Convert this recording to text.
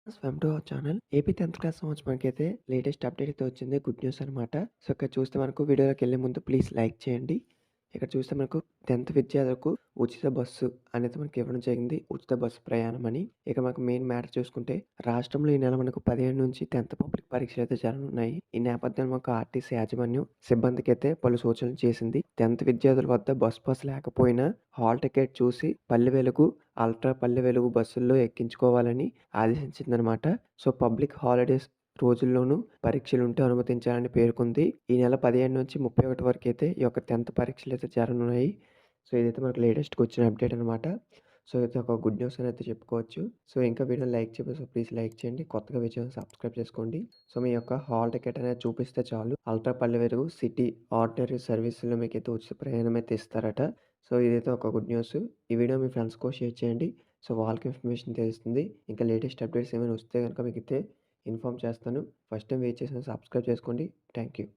Welcome to our channel. AP 10థ్ class సంవత్సరానికైతే latest update అయితే వచ్చింది. గుడ్ న్యూస్ అనమాట. సో, ఇక్కడ చూస్తే మనకు వీడియోలోకెళ్ళే ముందు ప్లీజ్ లైక్ చేయండి. ఇక్కడ చూస్తే మనకు 10థ్ విద్యార్థులకు ఉచిత బస్సు అనేది మనకి ఇవ్వడం జరిగింది. ఉచిత బస్సు ప్రయాణం అని. ఇక మనకు మెయిన్ మ్యాటర్ చూసుకుంటే రాష్ట్రంలో ఈ నెల మనకు 15 నుంచి 10థ్ పబ్లిక్ పరీక్షలైతే జరగనున్నాయి. ఈ నేపథ్యంలో మనకు ఆర్టీసీ యాజమాన్యం సిబ్బందికైతే పలు సూచనలు చేసింది. 10థ్ విద్యార్థుల వద్ద బస్ పాస్ లేకపోయినా హాల్ టికెట్ చూసి పల్లె వెలుగు, అల్ట్రా పల్లె వెలుగు బస్సుల్లో ఎక్కించుకోవాలని ఆదేశించిందనమాట. సో, పబ్లిక్ హాలిడేస్ రోజుల్లోనూ పరీక్షలుంటే అనుమతించాలని పేర్కొంది. ఈ నెల 15 నుంచి 31 వరకైతే ఈ యొక్క 10థ్ పరీక్షలైతే జరగనున్నాయి. సో, ఇదైతే మనకు లేటెస్ట్‌గా వచ్చిన అప్డేట్ అనమాట. సో, ఇది ఒక గుడ్ న్యూస్ అని అయితే చెప్పుకోవచ్చు. సో, ఇంకా వీడియోని లైక్ చేయకపోతే ప్లీజ్ లైక్ చేయండి. కొత్తగా వీడియోని సబ్స్క్రైబ్ చేసుకోండి. సో, మీ యొక్క హాల్ టికెట్ అనేది చూపిస్తే చాలు ultra Palle Velugu, city, ordinary సర్వీస్‌లో మీకైతే ఉచిత ప్రయాణం అయితే ఇస్తారట. సో, ఇదైతే ఒక గుడ్ న్యూస్. ఈ వీడియో మీ ఫ్రెండ్స్‌కి షేర్ చేయండి. సో, వాళ్ళకి ఇన్ఫర్మేషన్ తెలుస్తుంది. ఇంకా లేటెస్ట్ అప్డేట్స్ ఏమైనా వస్తే గనుక మీకైతే ఇన్ఫార్మ్ చేస్తాను. ఫస్ట్ టైం వెయిట్ చేసిన సబ్స్క్రైబ్ చేసుకోండి. Thank you.